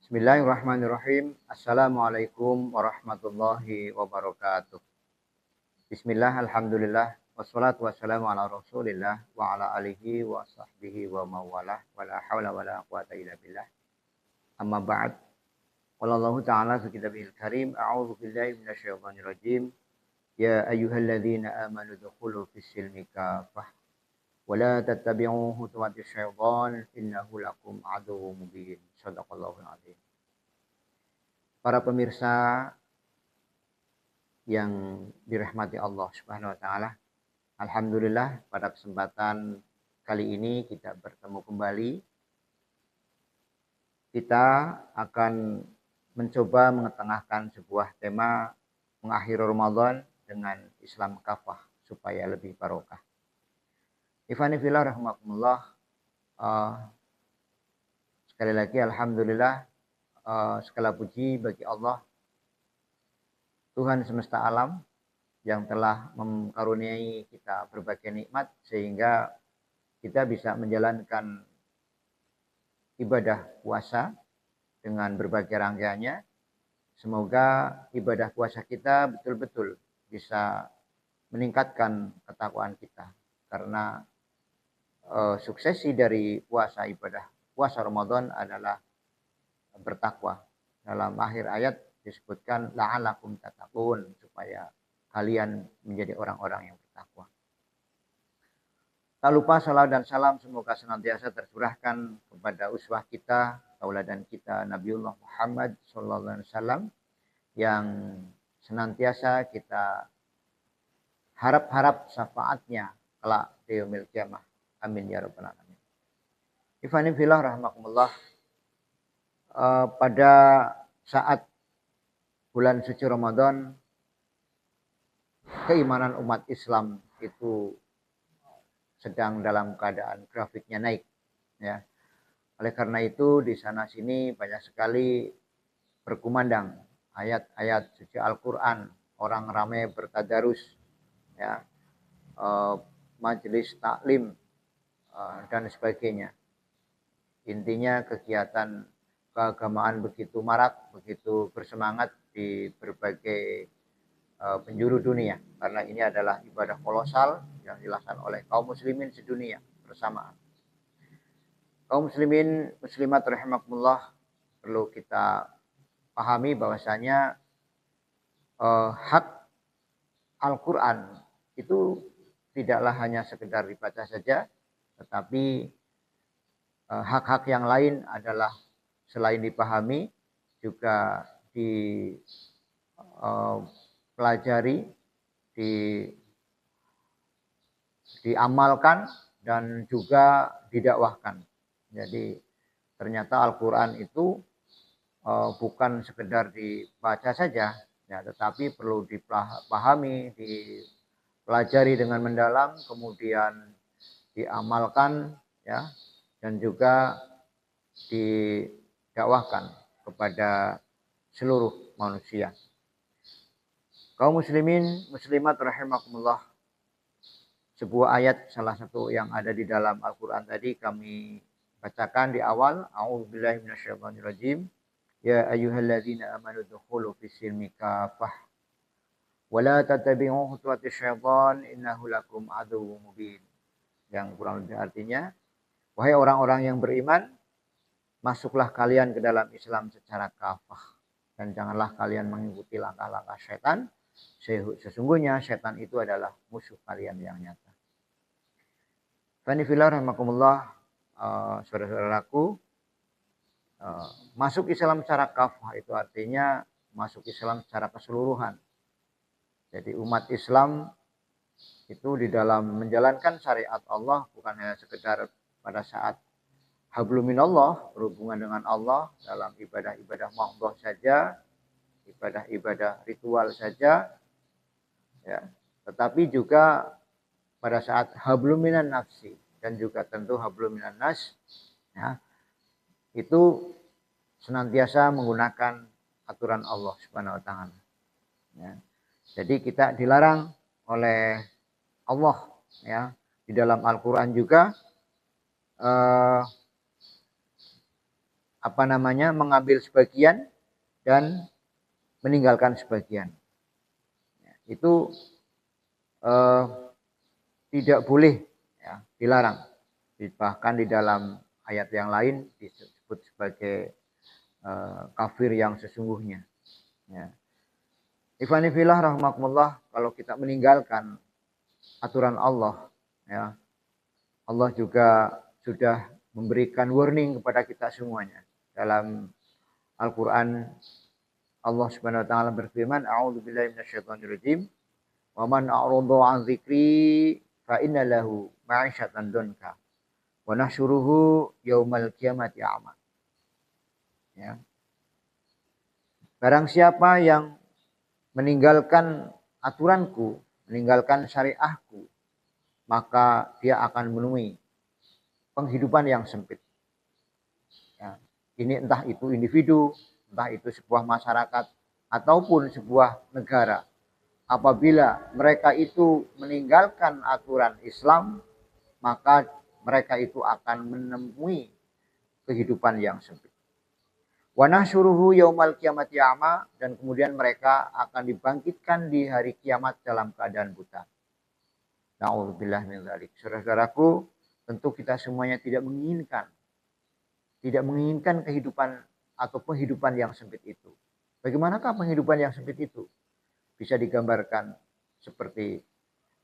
Bismillahirrahmanirrahim. Assalamualaikum warahmatullahi wabarakatuh. Bismillah, alhamdulillah, wassalatu wassalamu ala rasulillah wa ala alihi wa sahbihi wa mawalah wa la hawla wa la quwata illa billah. Amma ba'd. Wallahu ta'ala fi kitabil karim. A'udzu billahi minasyaitonir rajim. Ya ayyuhalladzina amanu dukhulu fis silmi kafah wa la tattabi'u khutuwatis syaitan innahu lakum aduwwum mubin. Shadaqallahul azim. Para pemirsa yang dirahmati Allah Subhanahu wa taala, alhamdulillah pada kesempatan kali ini kita bertemu kembali. Kita akan mencoba mengetengahkan sebuah tema mengakhiri Ramadan dengan Islam kafah supaya lebih barokah. Ikhwani fillah rahimakumullah. Sekali lagi alhamdulillah, segala puji bagi Allah Tuhan semesta alam yang telah mengkaruniai kita berbagai nikmat sehingga kita bisa menjalankan ibadah puasa dengan berbagai rangkaiannya. Semoga ibadah puasa kita betul-betul bisa meningkatkan ketakwaan kita, karena suksesi dari puasa Ramadan adalah bertakwa. Dalam akhir ayat disebutkan la'alakum tattaqun, supaya kalian menjadi orang-orang yang bertakwa. Tak lupa salawat dan salam semoga senantiasa tercurahkan kepada uswah kita, tauladan kita Nabiullah Muhammad sallallahu alaihi wasallam yang senantiasa kita harap-harap syafaatnya kelak di yaumil qiyamah. Amin ya rabbal alamin. Ikhwani fillah rahimakumullah. Pada saat bulan suci Ramadan, keimanan umat Islam itu sedang dalam keadaan grafiknya naik, ya. Oleh karena itu di sana sini banyak sekali berkumandang ayat-ayat suci Al-Qur'an, orang ramai bertadarus, ya, majelis taklim dan sebagainya. Intinya kegiatan keagamaan begitu marak, begitu bersemangat di berbagai penjuru dunia, karena ini adalah ibadah kolosal yang dilaksanakan oleh kaum muslimin sedunia bersamaan. Kaum muslimin muslimat rahimakumullah, perlu kita pahami bahwasanya hak Al-Qur'an itu tidaklah hanya sekedar dibaca saja, tetapi hak-hak yang lain adalah selain dipahami juga dipelajari, diamalkan dan juga didakwahkan. Jadi ternyata Al-Qur'an itu bukan sekedar dibaca saja, ya, tetapi perlu dipahami, dipelajari dengan mendalam, kemudian diamalkan, ya, dan juga didakwahkan kepada seluruh manusia. Kaum muslimin muslimat rahimakumullah, sebuah ayat salah satu yang ada di dalam Al-Qur'an tadi kami bacakan di awal. A'udzubillahi minasyaitonir rajim. Ya ayyuhalladzina amanu dukhulu fis silmi kafah wa la tattabi'u khutuwatis syaitan innahu lakum aduwwum mubin. Yang kurang lebih artinya, wahai orang-orang yang beriman, masuklah kalian ke dalam Islam secara kafah dan janganlah kalian mengikuti langkah-langkah setan. Sesungguhnya setan itu adalah musuh kalian yang nyata. Fani fillah rahimakumullah, saudara-saudaraku, masuk Islam secara kafah itu artinya masuk Islam secara keseluruhan. Jadi umat Islam itu di dalam menjalankan syariat Allah bukan hanya sekedar pada saat hablum minallah, berhubungan dengan Allah dalam ibadah-ibadah mahdhah saja, ibadah-ibadah ritual saja, ya, tetapi juga pada saat hablum minan nafsi dan juga tentu hablum minan nas, ya, itu senantiasa menggunakan aturan Allah Subhanahu wa taala, ya. Jadi kita dilarang oleh Allah, ya, di dalam Al-Qur'an juga mengambil sebagian dan meninggalkan sebagian. Itu tidak boleh, ya, dilarang. Bahkan di dalam ayat yang lain disebut sebagai kafir yang sesungguhnya. Ya. Ikhwanifillah rahmakumullah, kalau kita meninggalkan aturan Allah, ya, Allah juga sudah memberikan warning kepada kita semuanya. Dalam Al-Quran Allah Subhanahu wa taala berfirman, "A'udzubillahi minasyaitonirrajim. Wa man a'rada 'an dzikri fa inna lahu ma'isyatan dunka wa nahsyuruhu yaumal qiyamati a'ma." Ya. Barang siapa yang meninggalkan aturanku, meninggalkan syariahku, maka dia akan menemui penghidupan yang sempit. Ya. Ini entah itu individu, entah itu sebuah masyarakat, ataupun sebuah negara. Apabila mereka itu meninggalkan aturan Islam, maka mereka itu akan menemui kehidupan yang sempit. Wa nahsyuruhu yaumal qiyamati a'ma, dan kemudian mereka akan dibangkitkan di hari kiamat dalam keadaan buta. Na'udzubillah min dzalik. Saudara-saudaraku, tentu kita semuanya tidak menginginkan kehidupan atau penghidupan yang sempit itu. Bagaimanakah penghidupan yang sempit itu? Bisa digambarkan seperti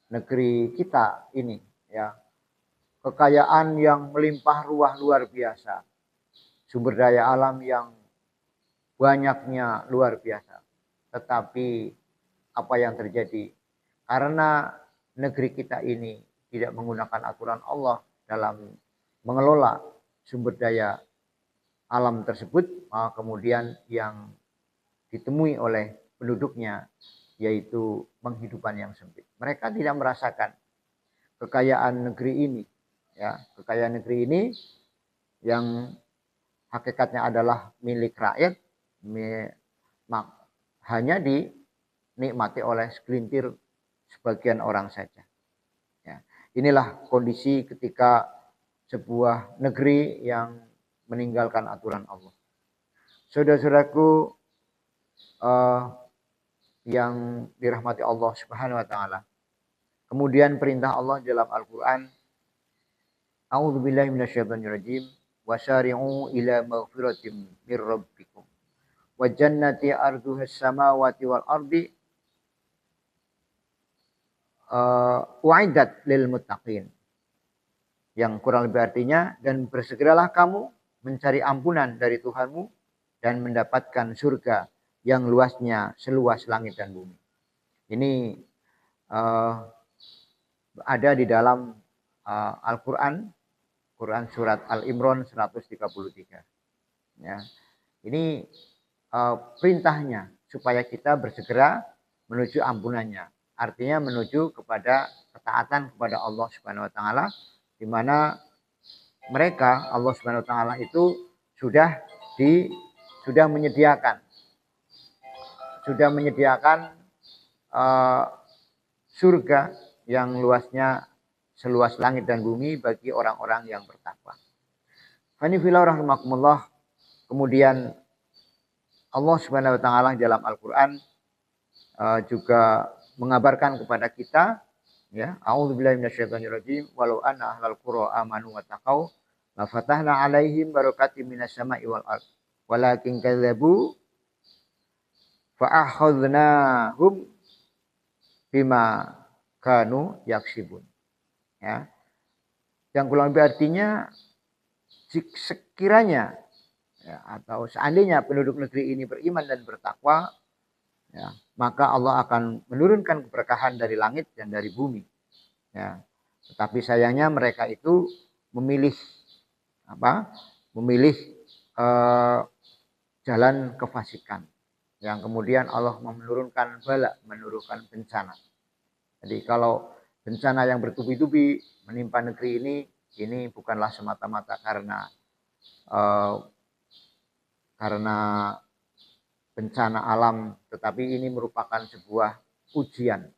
negeri kita ini, ya. Kekayaan yang melimpah ruah luar biasa. Sumber daya alam yang banyaknya luar biasa. Tetapi apa yang terjadi? Karena negeri kita ini tidak menggunakan aturan Allah dalam mengelola sumber daya alam tersebut, maka kemudian yang ditemui oleh penduduknya yaitu penghidupan yang sempit. Mereka tidak merasakan kekayaan negeri ini, ya, kekayaan negeri ini yang hakikatnya adalah milik rakyat, hanya dinikmati oleh segelintir sebagian orang saja. Ya. Inilah kondisi ketika sebuah negeri yang meninggalkan aturan Allah. Saudara-saudaraku yang dirahmati Allah Subhanahu wa taala. Kemudian perintah Allah dalam Al-Qur'an, A'udzubillahi minasyaitonirrajim, wasyari'u ila maghfiratin mir rabbikum wa jannati arduhas samawati wal ardi u'iddat lil muttaqin. Yang kurang lebih artinya, dan bersegeralah kamu mencari ampunan dari Tuhanmu dan mendapatkan surga yang luasnya seluas langit dan bumi. Ini ada di dalam Al-Quran, Quran surat Al-Imran 133. Ya. Ini perintahnya supaya kita bersegera menuju ampunannya. Artinya menuju kepada ketaatan kepada Allah Subhanahu wa taala, di mana mereka, Allah Subhanahu wa taala itu sudah menyediakan surga yang luasnya seluas langit dan bumi bagi orang-orang yang bertakwa. Fanifillah rahimakumullah. Kemudian Allah Subhanahu wa taala dalam Al-Qur'an juga mengabarkan kepada kita, ya, a'udzubillahi minasyaitonirrajim, walau anna ahlal qura amanu wattaqau la fatahna 'alaihim barakatim minas sama'i wal ardh walakin kadzabu fa akhadnahum bima kanu yaksibun. Ya. Yang kurang lebih artinya, sekiranya, ya, atau seandainya penduduk negeri ini beriman dan bertakwa, ya, maka Allah akan menurunkan keberkahan dari langit dan dari bumi. Ya. Tetapi sayangnya mereka itu memilih jalan kefasikan, yang kemudian Allah menurunkan bala, menurunkan bencana. Jadi kalau bencana yang bertubi-tubi menimpa negeri ini bukanlah semata-mata karena bencana alam, tetapi ini merupakan sebuah ujian,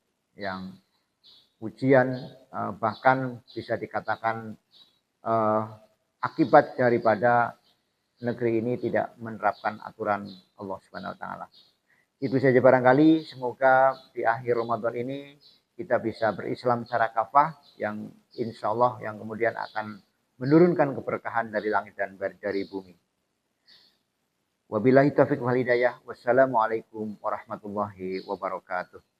bahkan bisa dikatakan akibat daripada negeri ini tidak menerapkan aturan Allah Subhanahu wa taala. Itu saja barangkali, semoga di akhir Ramadan ini kita bisa berislam secara kafah yang insya Allah yang kemudian akan menurunkan keberkahan dari langit dan dari bumi. Wabillahi taufiq wal hidayah. Wassalamualaikum warahmatullahi wabarakatuh.